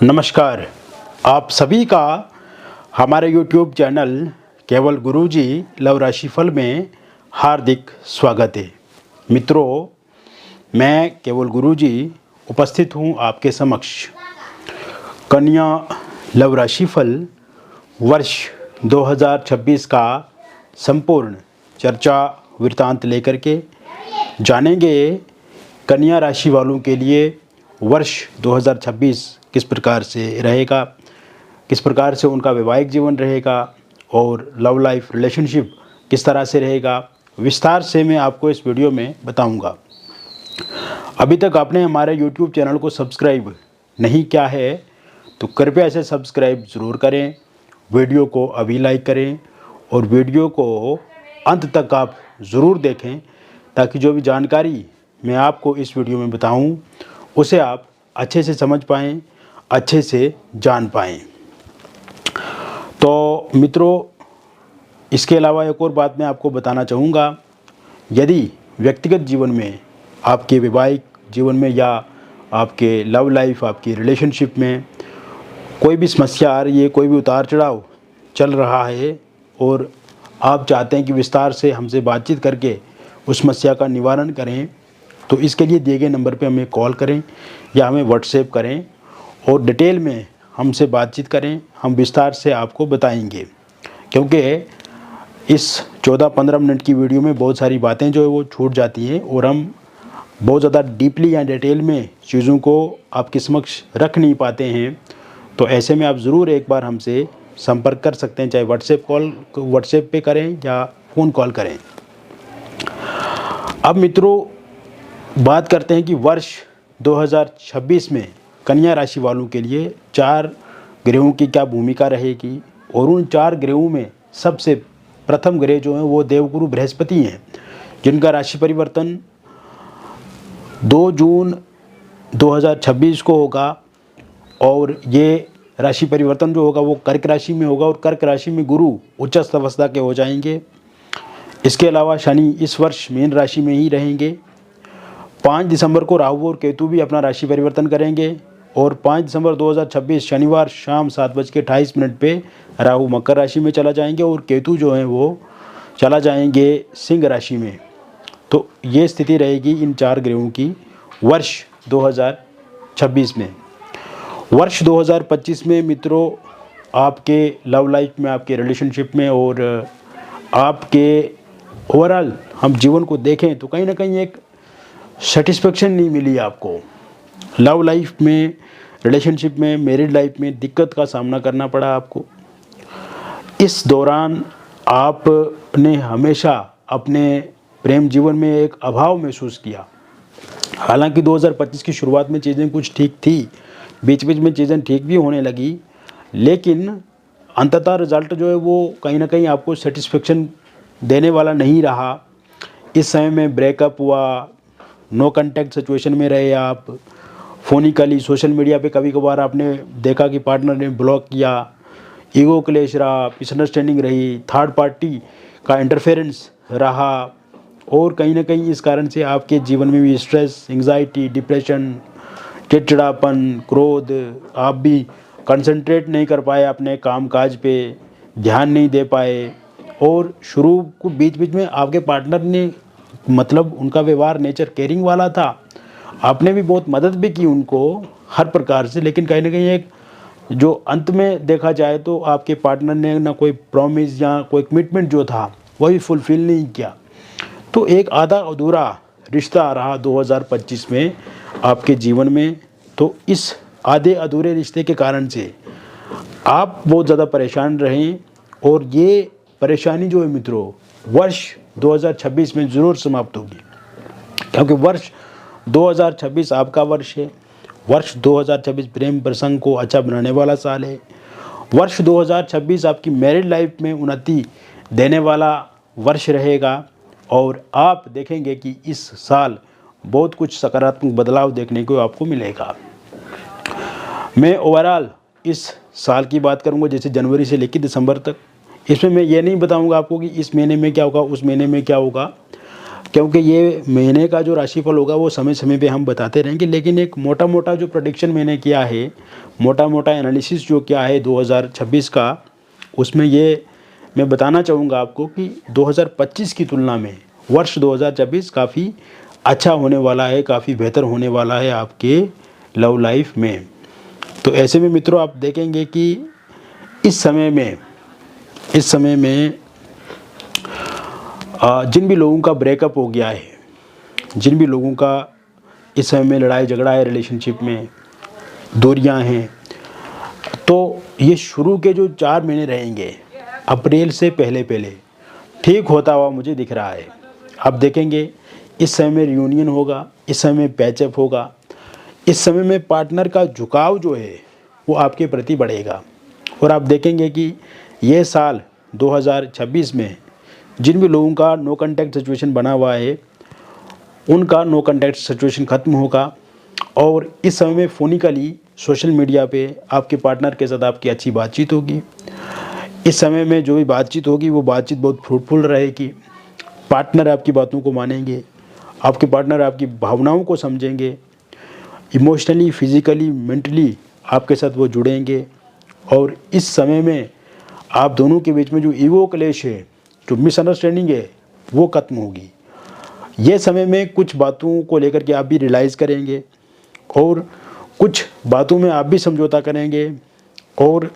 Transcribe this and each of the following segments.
नमस्कार। आप सभी का हमारे YouTube चैनल केवल गुरुजी लव राशिफल में हार्दिक स्वागत है। मित्रों, मैं केवल गुरुजी उपस्थित हूँ आपके समक्ष कन्या लव राशिफल वर्ष 2026 का संपूर्ण चर्चा वृत्तांत लेकर के जानेंगे कन्या राशि वालों के लिए वर्ष 2026 किस प्रकार से रहेगा, किस प्रकार से उनका वैवाहिक जीवन रहेगा और लव लाइफ रिलेशनशिप किस तरह से रहेगा, विस्तार से मैं आपको इस वीडियो में बताऊंगा। अभी तक आपने हमारे YouTube चैनल को सब्सक्राइब नहीं किया है तो कृपया इसे सब्सक्राइब ज़रूर करें, वीडियो को अभी लाइक करें और वीडियो को अंत तक आप ज़रूर देखें ताकि जो भी जानकारी मैं आपको इस वीडियो में बताऊं उसे आप अच्छे से समझ पाएँ, अच्छे से जान पाएँ। तो मित्रों, इसके अलावा एक और बात मैं आपको बताना चाहूँगा। यदि व्यक्तिगत जीवन में, आपके वैवाहिक जीवन में या आपके लव लाइफ, आपकी रिलेशनशिप में कोई भी समस्या आ रही है, कोई भी उतार चढ़ाव चल रहा है और आप चाहते हैं कि विस्तार से हमसे बातचीत करके उस समस्या का निवारण करें, तो इसके लिए दिए गए नंबर पे हमें कॉल करें या हमें व्हाट्सएप करें और डिटेल में हमसे बातचीत करें। हम विस्तार से आपको बताएंगे, क्योंकि इस 14-15 मिनट की वीडियो में बहुत सारी बातें जो है वो छूट जाती हैं और हम बहुत ज़्यादा डीपली या डिटेल में चीज़ों को आपके समक्ष रख नहीं पाते हैं। तो ऐसे में आप ज़रूर एक बार हमसे संपर्क कर सकते हैं, चाहे व्हाट्सएप पे करें या फ़ोन कॉल करें। अब मित्रों, बात करते हैं कि वर्ष 2026 में कन्या राशि वालों के लिए 4 ग्रहों की क्या भूमिका रहेगी और उन 4 ग्रहों में सबसे प्रथम ग्रह जो हैं वो देवगुरु बृहस्पति हैं, जिनका राशि परिवर्तन 2 जून 2026 को होगा और ये राशि परिवर्तन जो होगा वो कर्क राशि में होगा और कर्क राशि में गुरु उच्चस्थ अवस्था के हो जाएंगे। इसके अलावा शनि इस वर्ष मीन राशि में ही रहेंगे। 5 दिसंबर को राहु और केतु भी अपना राशि परिवर्तन करेंगे और 5 दिसंबर 2026 शनिवार शाम 7:28 पे राहु मकर राशि में चला जाएंगे और केतु जो है वो चला जाएंगे सिंह राशि में। तो ये स्थिति रहेगी इन 4 ग्रहों की वर्ष 2026 में। वर्ष 2025 में मित्रों, आपके लव लाइफ में, आपके रिलेशनशिप में और आपके ओवरऑल हम जीवन को देखें तो कहीं ना कहीं एक सेटिस्फेक्शन नहीं मिली आपको। लव लाइफ में, रिलेशनशिप में, मैरिड लाइफ में दिक्कत का सामना करना पड़ा आपको। इस दौरान आपने हमेशा अपने प्रेम जीवन में एक अभाव महसूस किया। हालांकि 2025 की शुरुआत में चीज़ें कुछ ठीक थी, बीच बीच में चीज़ें ठीक भी होने लगी, लेकिन अंततः रिजल्ट जो है वो कहीं ना कहीं आपको सेटिस्फेक्शन देने वाला नहीं रहा। इस समय में ब्रेकअप हुआ, नो कांटेक्ट सिचुएशन में रहे आप, फोनिकली सोशल मीडिया पे कभी कभार आपने देखा कि पार्टनर ने ब्लॉक किया, ईगो क्लेश रहा, मिसअंडरस्टैंडिंग रही, थर्ड पार्टी का इंटरफेरेंस रहा और कहीं ना कहीं इस कारण से आपके जीवन में भी स्ट्रेस, एंग्जाइटी, डिप्रेशन, चिड़चिड़ापन, क्रोध, आप भी कंसंट्रेट नहीं कर पाए अपने काम काज पे, ध्यान नहीं दे पाए और शुरू को बीच बीच में आपके पार्टनर ने, मतलब उनका व्यवहार नेचर केयरिंग वाला था, आपने भी बहुत मदद भी की उनको हर प्रकार से, लेकिन कहीं ना कहीं एक जो अंत में देखा जाए तो आपके पार्टनर ने ना कोई प्रॉमिस या कोई कमिटमेंट जो था वही फुलफिल नहीं किया। तो एक आधा अधूरा रिश्ता आ रहा 2025 में आपके जीवन में। तो इस आधे अधूरे रिश्ते के कारण से आप बहुत ज़्यादा परेशान रहें और ये परेशानी जो है मित्रों वर्ष 2026 में ज़रूर समाप्त होगी, क्योंकि वर्ष 2026 आपका वर्ष है। वर्ष 2026 प्रेम प्रसंग को अच्छा बनाने वाला साल है। वर्ष 2026 आपकी मैरिड लाइफ में उन्नति देने वाला वर्ष रहेगा और आप देखेंगे कि इस साल बहुत कुछ सकारात्मक बदलाव देखने को आपको मिलेगा। मैं ओवरऑल इस साल की बात करूंगा, जैसे जनवरी से लेकर दिसंबर तक। इसमें मैं ये नहीं बताऊंगा आपको कि इस महीने में क्या होगा, उस महीने में क्या होगा, क्योंकि ये महीने का जो राशिफल होगा वो समय समय पे हम बताते रहेंगे, लेकिन एक मोटा मोटा जो प्रेडिक्शन मैंने किया है, मोटा मोटा एनालिसिस जो किया है 2026 का, उसमें ये मैं बताना चाहूँगा आपको कि 2025 की तुलना में वर्ष 2026 काफ़ी अच्छा होने वाला है, काफ़ी बेहतर होने वाला है आपके लव लाइफ में। तो ऐसे में मित्रों आप देखेंगे कि इस समय में जिन भी लोगों का ब्रेकअप हो गया है, जिन भी लोगों का इस समय में लड़ाई झगड़ा है, रिलेशनशिप में दूरियां हैं, तो ये शुरू के जो 4 महीने रहेंगे अप्रैल से पहले ठीक होता हुआ मुझे दिख रहा है। आप देखेंगे इस समय में रियूनियन होगा, इस समय में पैचअप होगा, इस समय में पार्टनर का झुकाव जो है वो आपके प्रति बढ़ेगा। और आप देखेंगे कि ये साल 2026 में जिन भी लोगों का नो कॉन्टैक्ट सिचुएशन बना हुआ है, उनका नो कॉन्टैक्ट सिचुएशन ख़त्म होगा। और इस समय में फ़ोनिकली सोशल मीडिया पे आपके पार्टनर के साथ आपकी अच्छी बातचीत होगी। इस समय में जो भी बातचीत होगी वो बातचीत बहुत फ्रूटफुल रहेगी। पार्टनर आपकी बातों को मानेंगे, आपके पार्टनर आपकी भावनाओं को समझेंगे, इमोशनली, फिज़िकली, मेंटली आपके साथ वो जुड़ेंगे। और इस समय में आप दोनों के बीच में जो ईगो क्लेश है, जो मिसअंडरस्टैंडिंग है, वो खत्म होगी। ये समय में कुछ बातों को लेकर के आप भी रियलाइज़ करेंगे और कुछ बातों में आप भी समझौता करेंगे। और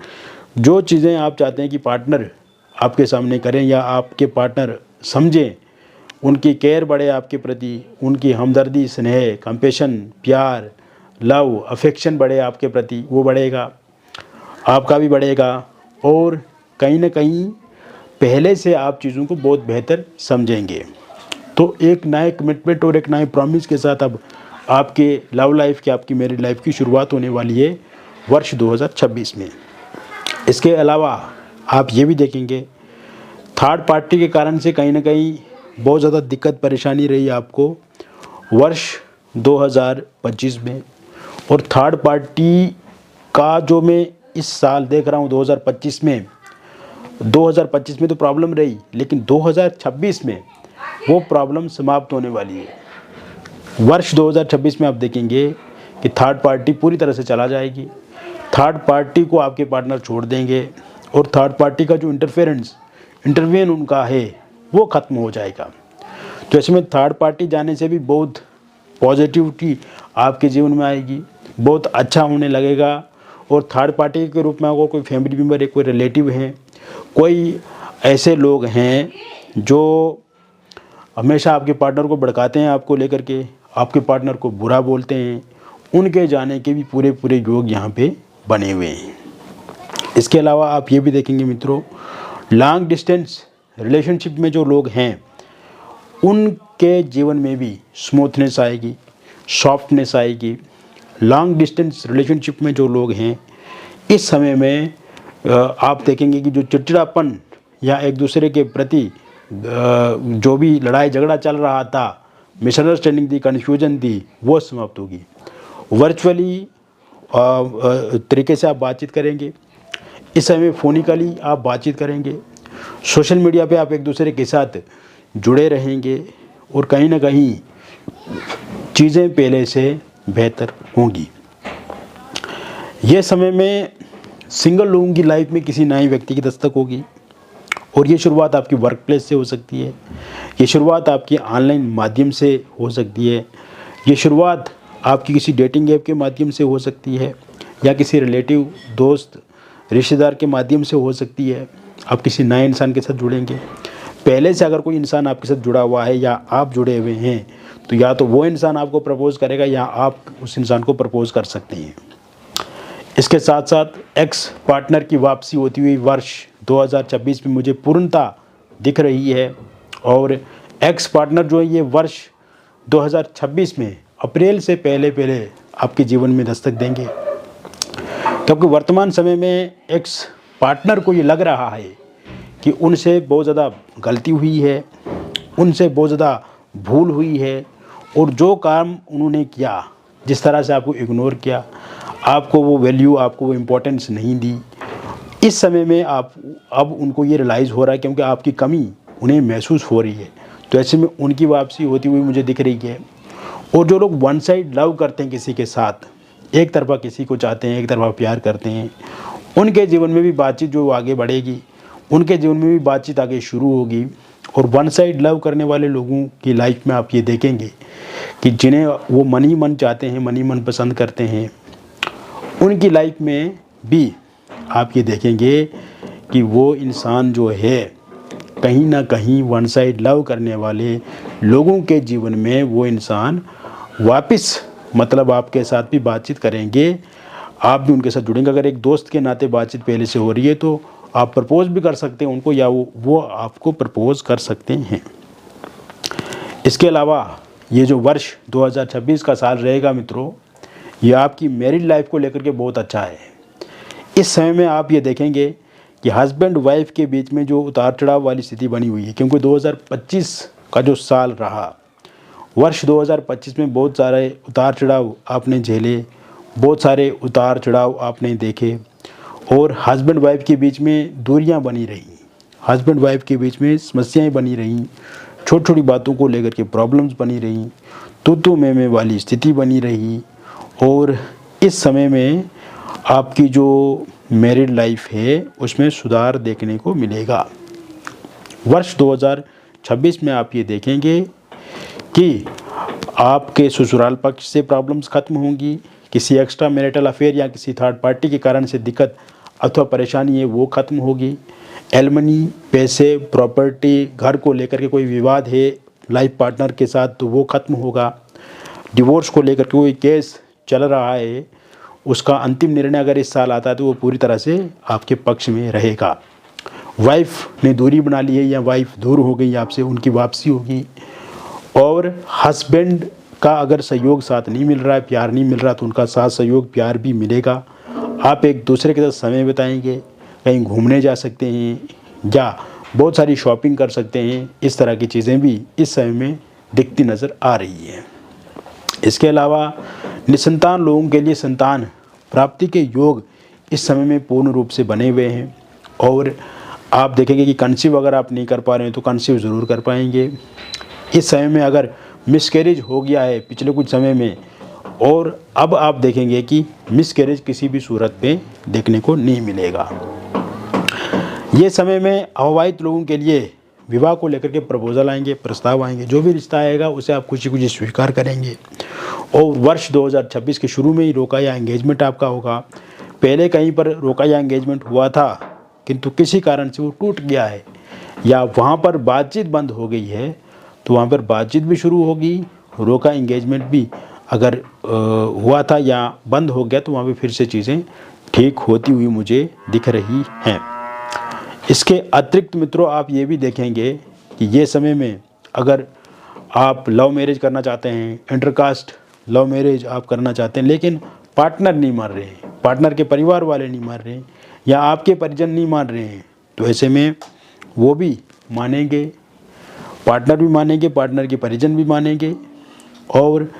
जो चीज़ें आप चाहते हैं कि पार्टनर आपके सामने करें या आपके पार्टनर समझें, उनकी केयर बढ़े आपके प्रति, उनकी हमदर्दी, स्नेह, कंपैशन, प्यार, लव, अफेक्शन बढ़े आपके प्रति, वो बढ़ेगा, आपका भी बढ़ेगा। और कहीं ना कहीं पहले से आप चीज़ों को बहुत बेहतर समझेंगे। तो एक नए कमिटमेंट और एक नए प्रॉमिस के साथ अब आपके लव लाइफ की, आपकी मैरिड लाइफ की शुरुआत होने वाली है वर्ष 2026 में। इसके अलावा आप ये भी देखेंगे थर्ड पार्टी के कारण से कहीं ना कहीं बहुत ज़्यादा दिक्कत परेशानी रही आपको वर्ष 2025 में। और थर्ड पार्टी का जो मैं इस साल देख रहा हूँ 2025 में तो प्रॉब्लम रही, लेकिन 2026 में वो प्रॉब्लम समाप्त होने वाली है। वर्ष 2026 में आप देखेंगे कि थर्ड पार्टी पूरी तरह से चला जाएगी, थर्ड पार्टी को आपके पार्टनर छोड़ देंगे और थर्ड पार्टी का जो इंटरवेन उनका है वो ख़त्म हो जाएगा। तो ऐसे में थर्ड पार्टी जाने से भी बहुत पॉजिटिविटी आपके जीवन में आएगी, बहुत अच्छा होने लगेगा। और थर्ड पार्टी के रूप में अगर कोई फैमिली मेम्बर है, कोई रिलेटिव हैं, कोई ऐसे लोग हैं जो हमेशा आपके पार्टनर को भड़काते हैं, आपको लेकर के आपके पार्टनर को बुरा बोलते हैं, उनके जाने के भी पूरे योग यहाँ पे बने हुए हैं। इसके अलावा आप ये भी देखेंगे मित्रों, लॉन्ग डिस्टेंस रिलेशनशिप में जो लोग हैं उनके जीवन में भी स्मूथनेस आएगी, सॉफ्टनेस आएगी। लॉन्ग डिस्टेंस रिलेशनशिप में जो लोग हैं इस समय में आप देखेंगे कि जो चिड़चिड़ापन या एक दूसरे के प्रति जो भी लड़ाई झगड़ा चल रहा था, मिसअंडरस्टैंडिंग थी, कन्फ्यूजन थी, वो समाप्त होगी। वर्चुअली तरीके से आप बातचीत करेंगे, इस समय फ़ोनिकली आप बातचीत करेंगे, सोशल मीडिया पे आप एक दूसरे के साथ जुड़े रहेंगे और कहीं ना कहीं चीज़ें पहले से बेहतर होंगी। ये समय में सिंगल लोगों की लाइफ में किसी नए व्यक्ति की दस्तक होगी और ये शुरुआत आपकी वर्क प्लेस से हो सकती है, ये शुरुआत आपकी ऑनलाइन माध्यम से हो सकती है, ये शुरुआत आपकी किसी डेटिंग ऐप के माध्यम से हो सकती है या किसी रिलेटिव, दोस्त, रिश्तेदार के माध्यम से हो सकती है। आप किसी नए इंसान के साथ जुड़ेंगे। पहले से अगर कोई इंसान आपके साथ जुड़ा हुआ है या आप जुड़े हुए हैं तो या तो वो इंसान आपको प्रपोज़ करेगा या आप उस इंसान को प्रपोज़ कर सकते हैं। इसके साथ साथ एक्स पार्टनर की वापसी होती हुई वर्ष 2026 में मुझे पूर्णता दिख रही है। और एक्स पार्टनर जो है ये वर्ष 2026 में अप्रैल से पहले आपके जीवन में दस्तक देंगे, क्योंकि वर्तमान समय में एक्स पार्टनर को ये लग रहा है कि उनसे बहुत ज़्यादा गलती हुई है, उनसे बहुत ज़्यादा भूल हुई है और जो काम उन्होंने किया, जिस तरह से आपको इग्नोर किया, आपको वो वैल्यू, आपको वो इम्पोर्टेंस नहीं दी, इस समय में आप अब उनको ये रियलाइज़ हो रहा है क्योंकि आपकी कमी उन्हें महसूस हो रही है। तो ऐसे में उनकी वापसी होती हुई मुझे दिख रही है। और जो लोग वन साइड लव करते हैं किसी के साथ, एक तरफा किसी को चाहते हैं, एक तरफा प्यार करते हैं, उनके जीवन में भी बातचीत जो आगे बढ़ेगी, उनके जीवन में भी बातचीत आगे शुरू होगी। और वन साइड लव करने वाले लोगों की लाइफ में आप ये देखेंगे कि जिन्हें वो मन ही मन चाहते हैं, मन ही मन पसंद करते हैं, उनकी लाइफ में भी आप ये देखेंगे कि वो इंसान जो है कहीं ना कहीं वन साइड लव करने वाले लोगों के जीवन में वो इंसान वापस मतलब आपके साथ भी बातचीत करेंगे, आप भी उनके साथ जुड़ेंगे। अगर एक दोस्त के नाते बातचीत पहले से हो रही है तो आप प्रपोज़ भी कर सकते हैं उनको, या वो आपको प्रपोज़ कर सकते हैं। इसके अलावा ये जो वर्ष 2026 का साल रहेगा मित्रों, ये आपकी मैरिड लाइफ को लेकर के बहुत अच्छा है। इस समय में आप ये देखेंगे कि हस्बैंड वाइफ के बीच में जो उतार चढ़ाव वाली स्थिति बनी हुई है, क्योंकि 2025 का जो साल रहा, वर्ष 2025 में बहुत सारे उतार चढ़ाव आपने झेले, बहुत सारे उतार चढ़ाव आपने देखे, और हस्बैंड वाइफ के बीच में दूरियां बनी रहीं, हस्बैंड वाइफ के बीच में समस्याएं बनी रहीं, छोटी छोटी बातों को लेकर के प्रॉब्लम्स बनी रहीं, तू मैं वाली स्थिति बनी रही। और इस समय में आपकी जो मैरिड लाइफ है उसमें सुधार देखने को मिलेगा। वर्ष 2026 में आप ये देखेंगे कि आपके ससुराल पक्ष से प्रॉब्लम्स खत्म होंगी, किसी एक्स्ट्रा मैरिटल अफेयर या किसी थर्ड पार्टी के कारण से दिक्कत अथवा परेशानी है वो खत्म होगी। एलमनी, पैसे, प्रॉपर्टी, घर को लेकर के कोई विवाद है लाइफ पार्टनर के साथ तो वो खत्म होगा। डिवोर्स को लेकर के कोई केस चल रहा है, उसका अंतिम निर्णय अगर इस साल आता है तो वो पूरी तरह से आपके पक्ष में रहेगा। वाइफ ने दूरी बना ली है या वाइफ दूर हो गई आपसे, उनकी वापसी होगी। और हस्बैंड का अगर सहयोग साथ नहीं मिल रहा है, प्यार नहीं मिल रहा, तो उनका साथ सहयोग प्यार भी मिलेगा। आप एक दूसरे के साथ समय बिताएंगे, कहीं घूमने जा सकते हैं या बहुत सारी शॉपिंग कर सकते हैं। इस तरह की चीज़ें भी इस समय में दिखती नज़र आ रही है। इसके अलावा निसंतान लोगों के लिए संतान प्राप्ति के योग इस समय में पूर्ण रूप से बने हुए हैं। और आप देखेंगे कि कंसीव अगर आप नहीं कर पा रहे हैं तो कंसीव ज़रूर कर पाएंगे। इस समय में अगर मिसकैरेज हो गया है पिछले कुछ समय में, और अब आप देखेंगे कि मिसकैरेज किसी भी सूरत में देखने को नहीं मिलेगा। ये समय में अविवाहित लोगों के लिए विवाह को लेकर के प्रपोजल आएंगे, प्रस्ताव आएंगे। जो भी रिश्ता आएगा उसे आप खुशी खुशी स्वीकार करेंगे। और वर्ष 2026 के शुरू में ही रोका या एंगेजमेंट आपका होगा। पहले कहीं पर रोका या एंगेजमेंट हुआ था किंतु किसी कारण से वो टूट गया है या वहाँ पर बातचीत बंद हो गई है, तो वहाँ पर बातचीत भी शुरू होगी। रोका एंगेजमेंट भी अगर हुआ था या बंद हो गया तो वहाँ पे फिर से चीज़ें ठीक होती हुई मुझे दिख रही हैं। इसके अतिरिक्त मित्रों आप ये भी देखेंगे कि ये समय में अगर आप लव मैरिज करना चाहते हैं, इंटरकास्ट लव मैरिज आप करना चाहते हैं, लेकिन पार्टनर नहीं मान रहे हैं, पार्टनर के परिवार वाले नहीं मान रहे हैं या आपके परिजन नहीं मान रहे हैं, तो ऐसे में वो भी मानेंगे, पार्टनर भी मानेंगे, पार्टनर के परिजन भी मानेंगे। और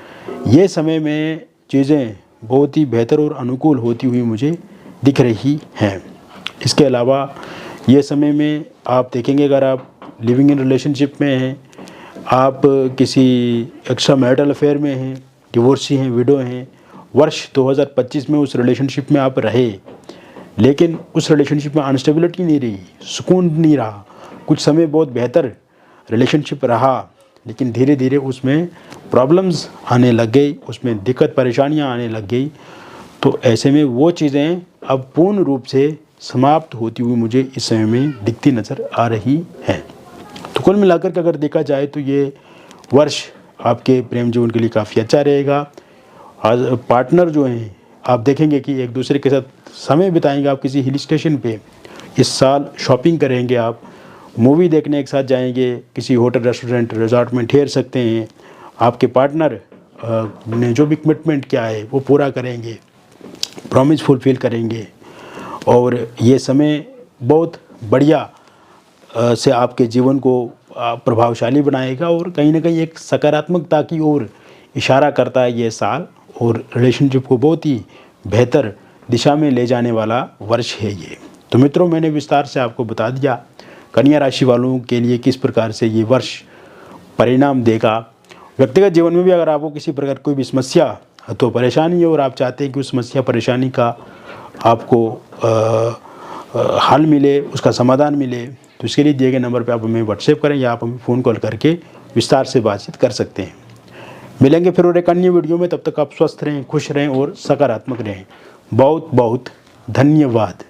ये समय में चीज़ें बहुत ही बेहतर और अनुकूल होती हुई मुझे दिख रही हैं। इसके अलावा ये समय में आप देखेंगे अगर आप लिविंग इन रिलेशनशिप में हैं, आप किसी एक्स्ट्रा मैरिटल अफेयर में हैं, डिवोर्सी हैं, विडो हैं, वर्ष 2025 में उस रिलेशनशिप में आप रहे लेकिन उस रिलेशनशिप में अनस्टेबिलिटी नहीं रही, सुकून नहीं रहा, कुछ समय बहुत बेहतर रिलेशनशिप रहा लेकिन धीरे धीरे उसमें प्रॉब्लम्स आने लग गई, उसमें दिक्कत परेशानियां आने लग गई, तो ऐसे में वो चीज़ें अब पूर्ण रूप से समाप्त होती हुई मुझे इस समय में दिखती नज़र आ रही हैं। तो कुल मिलाकर के अगर देखा जाए तो ये वर्ष आपके प्रेम जीवन के लिए काफ़ी अच्छा रहेगा। आज पार्टनर जो हैं आप देखेंगे कि एक दूसरे के साथ समय बिताएंगे, आप किसी हिल स्टेशन पे इस साल शॉपिंग करेंगे, आप मूवी देखने एक साथ जाएंगे, किसी होटल रेस्टोरेंट रिजॉर्ट में ठहर सकते हैं, आपके पार्टनर ने जो भी कमिटमेंट किया है वो पूरा करेंगे, प्रॉमिस फुलफिल करेंगे। और ये समय बहुत बढ़िया से आपके जीवन को प्रभावशाली बनाएगा और कहीं ना कहीं एक सकारात्मकता की ओर इशारा करता है ये साल, और रिलेशनशिप को बहुत ही बेहतर दिशा में ले जाने वाला वर्ष है ये। तो मित्रों मैंने विस्तार से आपको बता दिया कन्या राशि वालों के लिए किस प्रकार से ये वर्ष परिणाम देगा। व्यक्तिगत जीवन में भी अगर आपको किसी प्रकार कोई भी समस्या तो परेशानी है और आप चाहते हैं कि उस समस्या परेशानी का आपको हल मिले, उसका समाधान मिले, तो इसके लिए दिए गए नंबर पे आप हमें व्हाट्सएप करें या आप हमें फ़ोन कॉल करके विस्तार से बातचीत कर सकते हैं। मिलेंगे फिर और एक अन्य वीडियो में, तब तक आप स्वस्थ रहें, खुश रहें और सकारात्मक रहें। बहुत बहुत धन्यवाद।